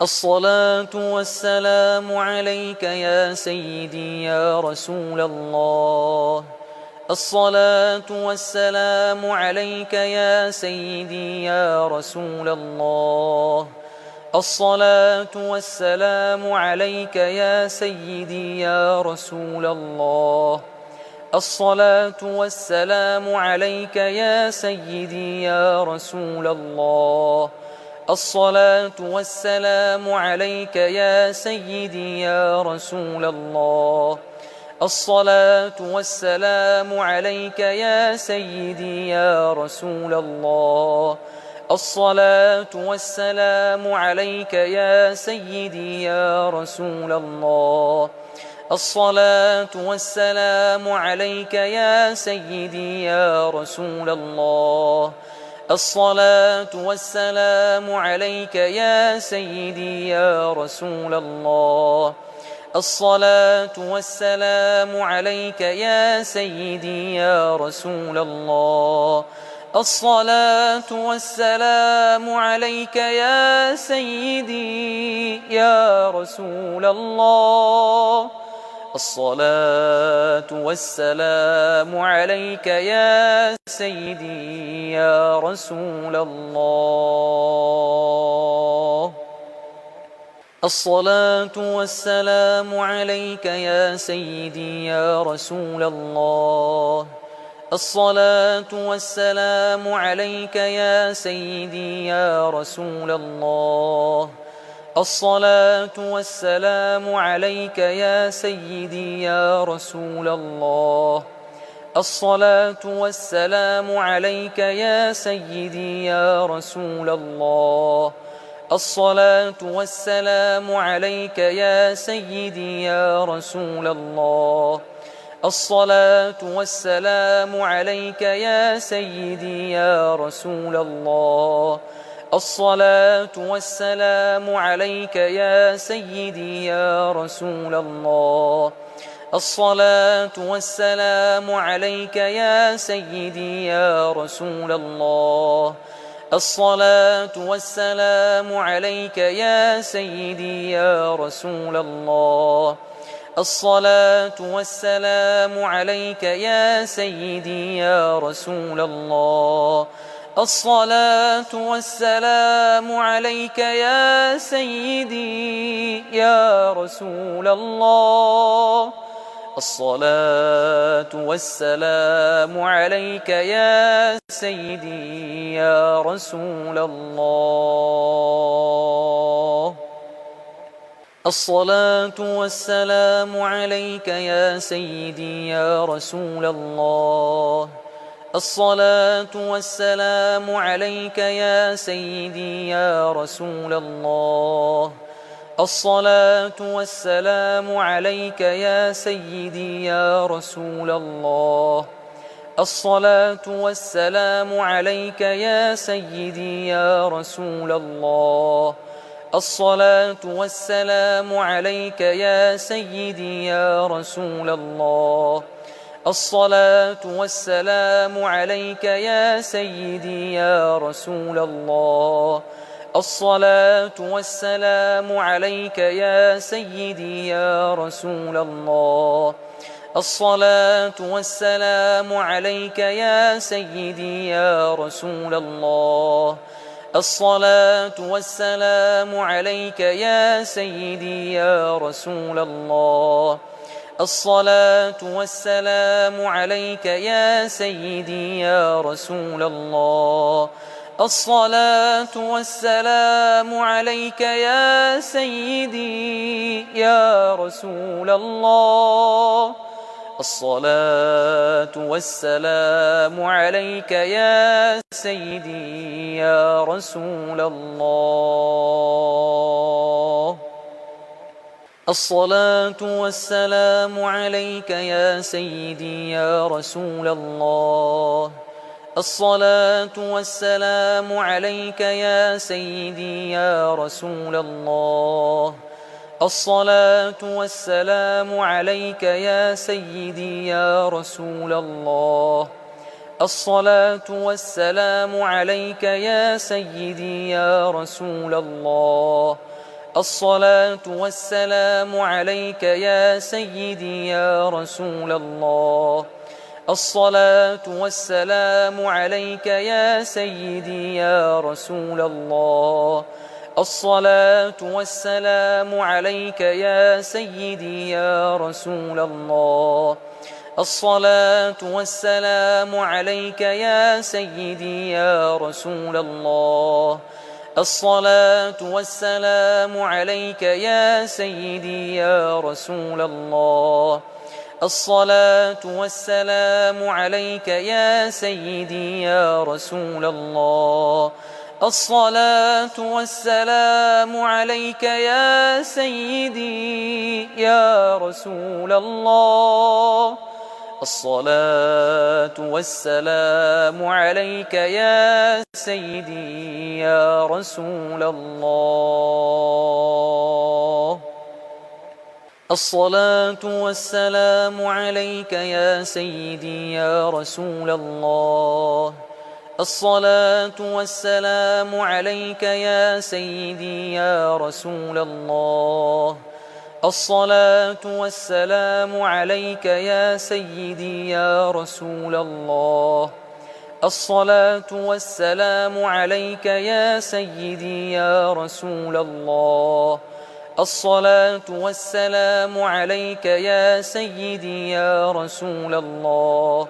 الصلاة والسلام عليك يا سيدي يا رسول الله. الصلاة والسلام عليك يا سيدي يا رسول الله. الصلاة والسلام عليك يا سيدي يا رسول الله. الصلاة والسلام عليك يا سيدي يا رسول الله. الصلاة والسلام عليك يا سيدي يا رسول الله. الصلاة والسلام عليك يا سيدي يا رسول الله. الصلاة والسلام عليك يا سيدي يا رسول الله. الصلاة والسلام عليك يا سيدي يا رسول الله. الصلاة والسلام عليك يا سيدي يا رسول الله. الصلاة والسلام عليك يا سيدي يا رسول الله. الصلاة والسلام عليك يا سيدي يا رسول الله. الصلاة والسلام عليك يا سيدي يا رسول الله. الصلاة والسلام عليك يا سيدي يا رسول الله. الصلاة والسلام عليك يا سيدي يا رسول الله. الصلاة والسلام عليك يا سيدي يا رسول الله. الصلاة والسلام عليك يا سيدي يا رسول الله. الصلاة والسلام عليك يا سيدي يا رسول الله. الصلاة والسلام عليك يا سيدي يا رسول الله. الصلاة والسلام عليك يا سيدي يا رسول الله. الصلاة والسلام عليك يا سيدي يا رسول الله. الصلاة والسلام عليك يا سيدي يا رسول الله. الصلاة والسلام عليك يا سيدي يا رسول الله. الصلاة والسلام عليك يا سيدي يا رسول الله. الصلاة والسلام عليك يا سيدي يا رسول الله. الصلاة والسلام عليك يا سيدي يا رسول الله. الصلاة والسلام عليك يا سيدي يا رسول الله. الصلاة والسلام عليك يا سيدي يا رسول الله. الصلاة والسلام عليك يا سيدي يا رسول الله. الصلاة والسلام عليك يا سيدي يا رسول الله. الصلاة والسلام عليك يا سيدي يا رسول الله. الصلاة والسلام عليك يا سيدي يا رسول الله. الصلاة والسلام عليك يا سيدي يا رسول الله. الصلاة والسلام عليك يا سيدي يا رسول الله. الصلاة والسلام عليك يا سيدي يا رسول الله. الصلاة والسلام عليك يا سيدي يا رسول الله. الصلاة والسلام عليك يا سيدي يا رسول الله. الصلاة والسلام عليك يا سيدي يا رسول الله. الصلاة والسلام عليك يا سيدي يا رسول الله. الصلاة والسلام عليك يا سيدي يا رسول الله. الصلاة والسلام عليك يا سيدي يا رسول الله. الصلاة والسلام عليك يا سيدي يا رسول الله. الصلاة والسلام عليك يا سيدي يا رسول الله. الصلاة والسلام عليك يا سيدي يا رسول الله. الصلاة والسلام عليك يا سيدي يا رسول الله. الصلاة والسلام عليك يا سيدي يا رسول الله. الصلاة والسلام عليك يا سيدي يا رسول الله. الصلاة والسلام عليك يا سيدي يا رسول الله. الصلاة والسلام عليك يا سيدي يا رسول الله. الصلاة والسلام عليك يا سيدي يا رسول الله. الصلاة والسلام عليك يا سيدي يا رسول الله. الصلاة والسلام عليك يا سيدي يا رسول الله. الصلاة والسلام عليك يا سيدي يا رسول الله. الصلاة والسلام عليك يا سيدي يا رسول الله.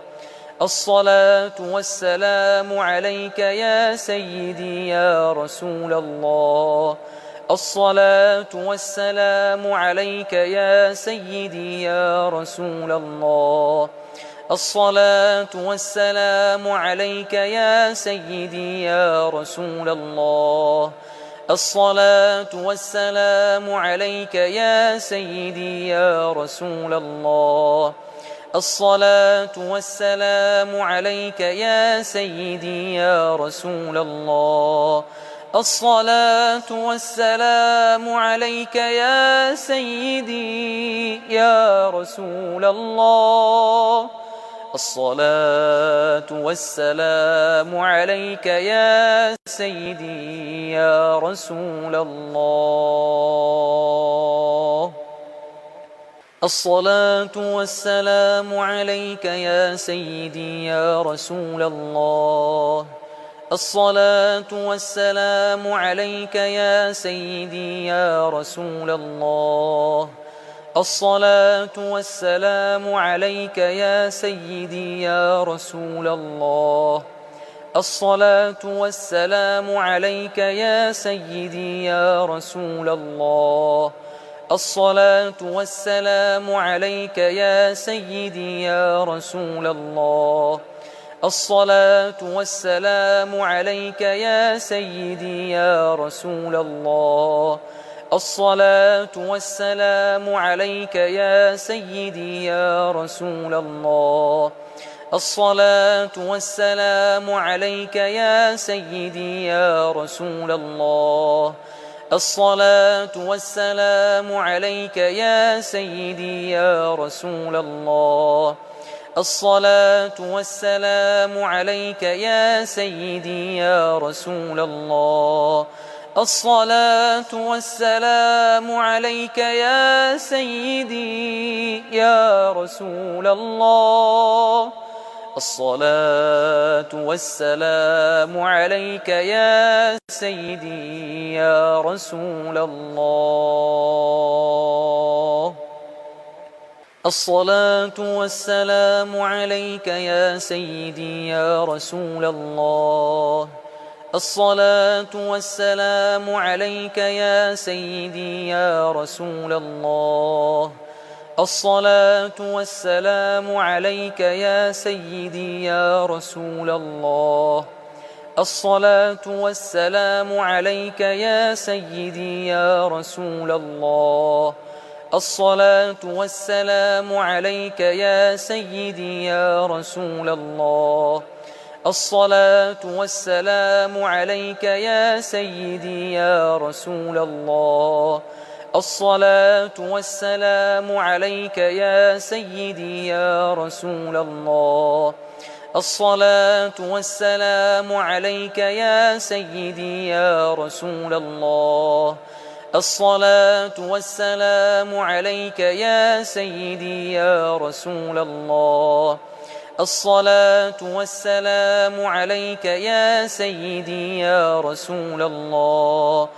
الصلاة والسلام عليك يا سيدي يا رسول الله. الصلاة والسلام عليك يا سيدي يا رسول الله. الصلاة والسلام عليك يا سيدي يا رسول الله. الصلاة والسلام عليك يا سيدي يا رسول الله. الصلاة والسلام عليك يا سيدي يا رسول الله. الصلاة والسلام عليك يا سيدي يا رسول الله. الصلاة والسلام عليك يا سيدي يا رسول الله. الصلاة والسلام عليك يا سيدي يا رسول الله. الصلاة والسلام عليك يا سيدي يا رسول الله. الصلاة والسلام عليك يا سيدي يا رسول الله. الصلاة والسلام عليك يا سيدي يا رسول الله. الصلاة والسلام عليك يا سيدي يا رسول الله. الصلاة والسلام عليك يا سيدي يا رسول الله. الصلاة والسلام عليك يا سيدي يا رسول الله. الصلاة والسلام عليك يا سيدي يا رسول الله. الصلاة والسلام عليك يا سيدي يا رسول الله. الصلاة والسلام عليك يا سيدي يا رسول الله. الصلاة والسلام عليك يا سيدي يا رسول الله. الصلاة والسلام عليك يا سيدي يا رسول الله. الصلاة والسلام عليك يا سيدي يا رسول الله. الصلاة والسلام عليك يا سيدي يا رسول الله. الصلاة والسلام عليك يا سيدي يا رسول الله. الصلاة والسلام عليك يا سيدي يا رسول الله. الصلاة والسلام عليك يا سيدي يا رسول الله. الصلاة والسلام عليك يا سيدي يا رسول الله. الصلاة والسلام عليك يا سيدي يا رسول الله. الصلاة والسلام عليك يا سيدي يا رسول الله. الصلاة والسلام عليك يا سيدي يا رسول الله. الصلاة والسلام عليك يا سيدي يا رسول الله.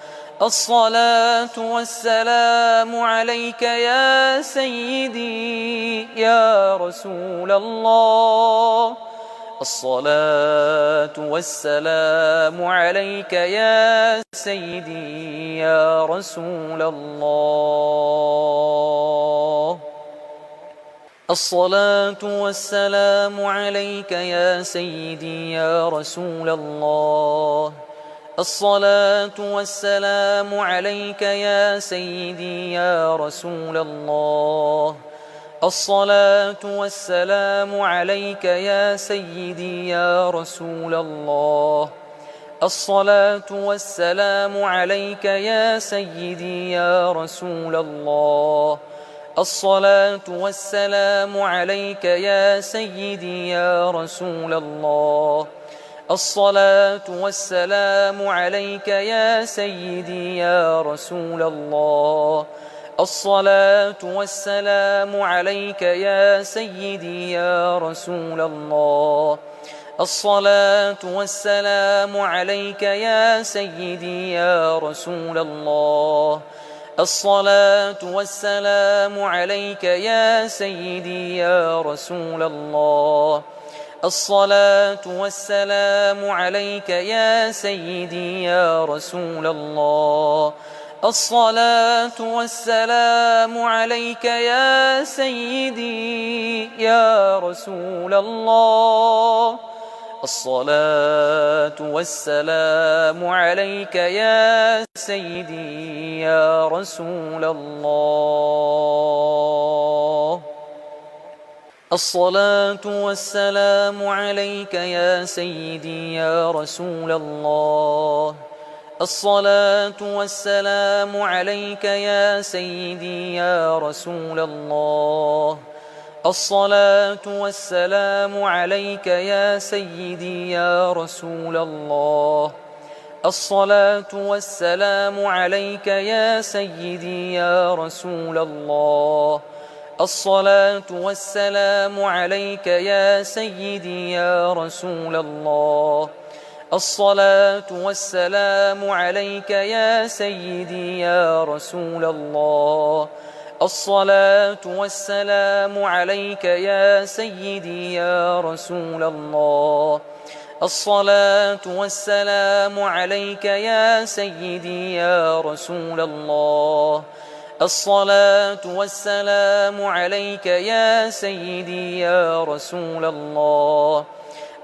الصلاة والسلام عليك يا سيدي يا رسول الله. الصلاة والسلام عليك يا سيدي يا رسول الله. الصلاة والسلام عليك يا سيدي يا رسول الله. الصلاة والسلام عليك يا سيدي يا رسول الله. الصلاة والسلام عليك يا سيدي يا رسول الله. الصلاة والسلام عليك يا سيدي يا رسول الله. الصلاة والسلام عليك يا سيدي يا رسول الله. الصلاة والسلام عليك يا سيدي يا رسول الله. الصلاة والسلام عليك يا سيدي يا رسول الله. الصلاة والسلام عليك يا سيدي يا رسول الله. الصلاة والسلام عليك يا سيدي يا رسول الله. الصلاة والسلام عليك يا سيدي يا رسول الله. الصلاة والسلام عليك يا سيدي يا رسول الله. الصلاة والسلام عليك يا سيدي يا رسول الله. الصلاة والسلام عليك يا سيدي يا رسول الله. الصلاة والسلام عليك يا سيدي يا رسول الله. الصلاة والسلام عليك يا سيدي يا رسول الله. الصلاة والسلام عليك يا سيدي يا رسول الله. الصلاة والسلام عليك يا سيدي يا رسول الله. الصلاة والسلام عليك يا سيدي يا رسول الله. الصلاة والسلام عليك يا سيدي يا رسول الله. الصلاة والسلام عليك يا سيدي يا رسول الله. الصلاة والسلام عليك يا سيدي يا رسول الله.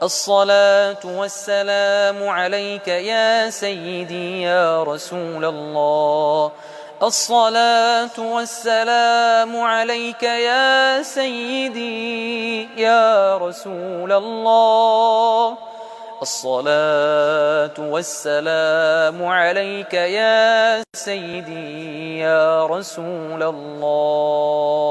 الصلاة والسلام عليك يا سيدي يا رسول الله. الصلاة والسلام عليك يا سيدي يا رسول الله. الصلاة والسلام عليك يا سيدي يا رسول الله.